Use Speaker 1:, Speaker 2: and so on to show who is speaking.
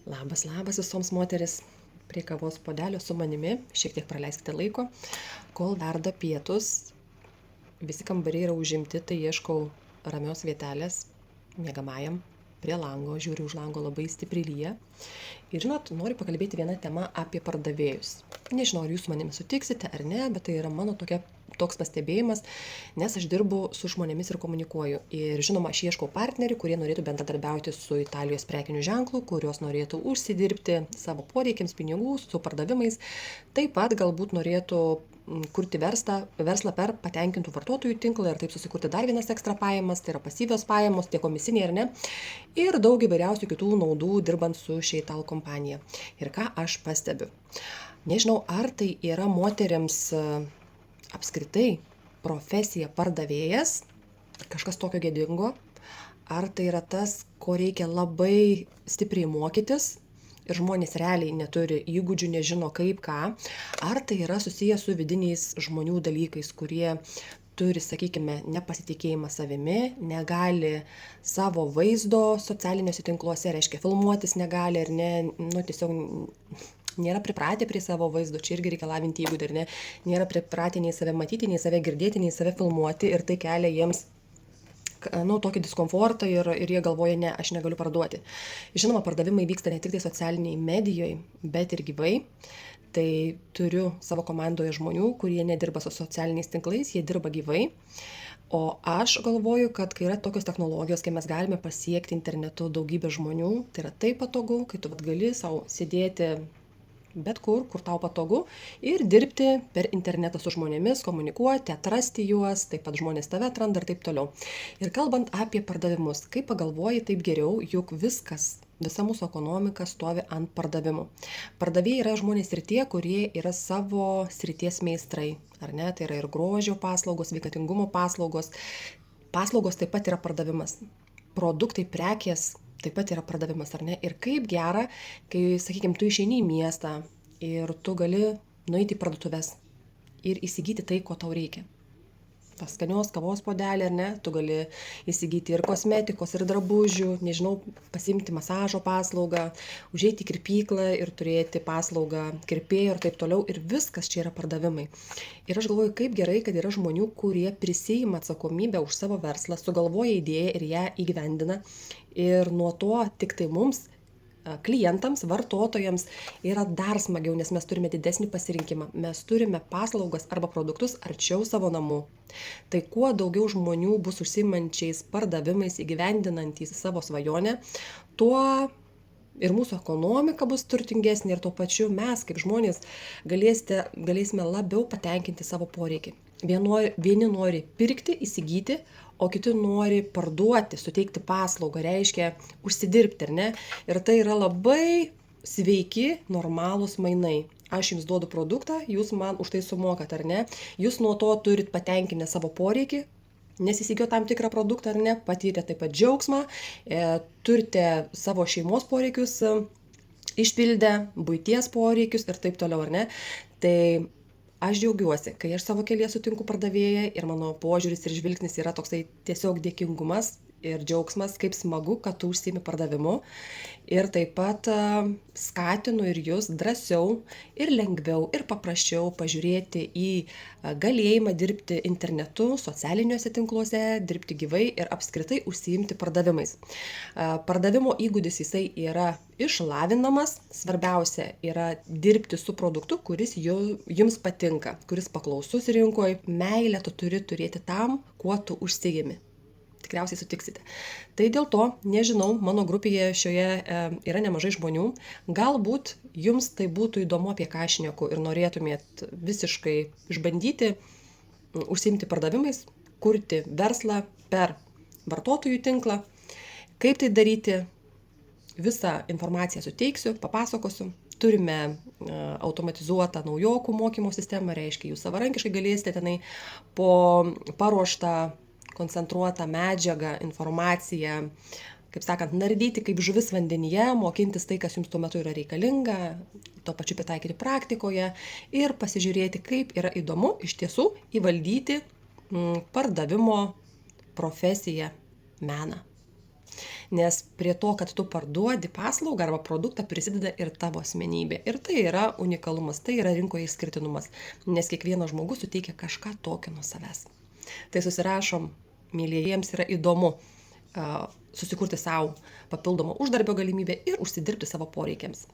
Speaker 1: Labas visoms moteris. Prie kavos puodelio su manimi. Šiek tiek praleiskite laiko. Kol verda pietus, visi kambariai yra užimti, tai ieškau ramios vietelės miegamajam prie lango. Žiūriu, už lango labai stipriai lyja. Ir žinot, noriu pakalbėti vieną temą apie pardavėjus. Nežinau, ar jūs su manimi sutiksite ar ne, bet tai yra mano toks pastebėjimas, nes aš dirbu su žmonėmis ir komunikuoju. Ir žinoma, aš ieškau partnerių, kurie norėtų bendradarbiauti su Italijos prekiniu ženklu, kurios norėtų užsidirbti savo poreikiams pinigų, su pardavimais. Taip pat galbūt norėtų kurti verslą per patenkintų vartotojų tinklą ir taip susikurti dar vienas ekstra pajamas, tai yra pasyvios pajamos, tie komisiniai ar ne, ir daug įvairiausių kitų naudų dirbant su šia italų kompanija. Ir ką aš pastebiu? Nežinau, ar tai yra moteriams apskritai profesija pardavėjas, kažkas tokio gėdingo, ar tai yra tas, ko reikia labai stipriai mokytis ir žmonės realiai neturi įgūdžių, nežino kaip ką, ar tai yra susijęs su vidiniais žmonių dalykais, kurie turi, sakykime, nepasitikėjimą savimi, negali savo vaizdo socialiniuose tinkluose, reiškia filmuotis negali ar ne, tiesiog nėra pripratę prie savo vaizdo, čia irgi reikia lavinti įgūdį, ar ne, nėra pripratę nei save matyti, nei save girdėti, nei save filmuoti ir tai kelia jiems tokį diskomfortą ir jie galvoja, ne, aš negaliu parduoti. Žinoma, pardavimai vyksta ne tik tai socialiniai medijoje, bet ir gyvai. Tai turiu savo komandoje žmonių, kurie nedirba su socialiniais tinklais, jie dirba gyvai. O aš galvoju, kad kai yra tokios technologijos, kai mes galime pasiekti internetu daugybę žmonių, tai yra taip patogu, kai tu gali savo sėdėti bet kur tau patogu ir dirbti per internetą su žmonėmis, komunikuoti, atrasti juos, taip pat žmonės tave atranda ir taip toliau. Ir kalbant apie pardavimus, kai pagalvoji, taip geriau, juk visa mūsų ekonomika stovi ant pardavimų. Pardavėjai yra žmonės ir tie, kurie yra savo srities meistrai, ar ne, tai yra ir grožio paslaugos, sveikatingumo paslaugos. Paslaugos taip pat yra pardavimas. Produktai, prekės taip pat yra pardavimas, ar ne? Ir kaip gera, kai, sakykime, tu išeini į miestą ir tu gali nueiti į parduotuves ir įsigyti tai, ko tau reikia. Skanios kavos puodelį, ar ne? Tu gali įsigyti ir kosmetikos, ir drabužių, nežinau, pasimti masažo paslaugą, užeiti į kirpyklą ir turėti paslaugą kirpėjo ir taip toliau. Ir viskas čia yra pardavimai. Ir aš galvoju, kaip gerai, kad yra žmonių, kurie prisiima atsakomybę už savo verslą, sugalvoja idėją ir ją įgyvendina. Ir nuo to tik tai mums, klientams, vartotojams yra dar smagiau, nes mes turime didesnį pasirinkimą. Mes turime paslaugas arba produktus arčiau savo namų. Tai kuo daugiau žmonių bus užsiimančiais pardavimais, įgyvendinantys savo svajonę, tuo ir mūsų ekonomika bus turtingesnė ir tuo pačiu mes, kaip žmonės, galėsime labiau patenkinti savo poreikį. Vieni nori pirkti, įsigyti, o kiti nori parduoti, suteikti paslaugą, reiškia užsidirbti, ar ne? Ir tai yra labai sveiki, normalūs mainai. Aš jums duodu produktą, jūs man už tai sumokat, ar ne? Jūs nuo to turit patenkinę savo poreikį, nes įsigijo tam tikrą produktą, ar ne? Patyrė taip pat džiaugsmą, turite savo šeimos poreikius išpildę, buities poreikius ir taip toliau, ar ne? Tai aš džiaugiuosi, kai aš savo kelyje sutinku pardavėją ir mano požiūris ir žvilgsnis yra toksai tiesiog dėkingumas ir džiaugsmas, kaip smagu, kad tu užsiimi pardavimu. Ir taip pat skatinu ir jūs drąsiau ir lengviau ir paprasčiau pažiūrėti į galėjimą dirbti internetu, socialiniuose tinkluose, dirbti gyvai ir apskritai užsiimti pardavimais. Pardavimo įgūdis jisai yra išlavinamas, svarbiausia yra dirbti su produktu, kuris jums patinka, kuris paklausus rinkoje. Meilę tu turi turėti tam, kuo tu užsiimi. Tikriausiai sutiksite. Tai dėl to, nežinau, mano grupėje šioje yra nemažai žmonių. Galbūt jums tai būtų įdomu, apie ką aš šneku ir norėtumėt visiškai išbandyti, užsiimti pardavimais, kurti verslą per vartotojų tinklą. Kaip tai daryti, visą informaciją suteiksiu, papasakosiu. Turime automatizuotą naujokų mokymo sistemą, reiškia, jūs savarankiškai galėsite tenai po paruoštą koncentruotą medžiagą, informaciją, kaip sakant, nardyti kaip žuvis vandenyje, mokintis tai, kas jums tuo metu yra reikalinga, tuo pačiu pritaikyti praktikoje ir pasižiūrėti, kaip yra įdomu iš tiesų įvaldyti pardavimo profesiją, meną. Nes prie to, kad tu parduodi paslaugą arba produktą, prisideda ir tavo asmenybė. Ir tai yra unikalumas, tai yra rinkoje išskirtinumas, nes kiekvienas žmogus suteikia kažką tokio nuo savęs. Tai susirašom, mylėjiems yra įdomu susikurti savo papildomą uždarbio galimybę ir užsidirbti savo poreikiams.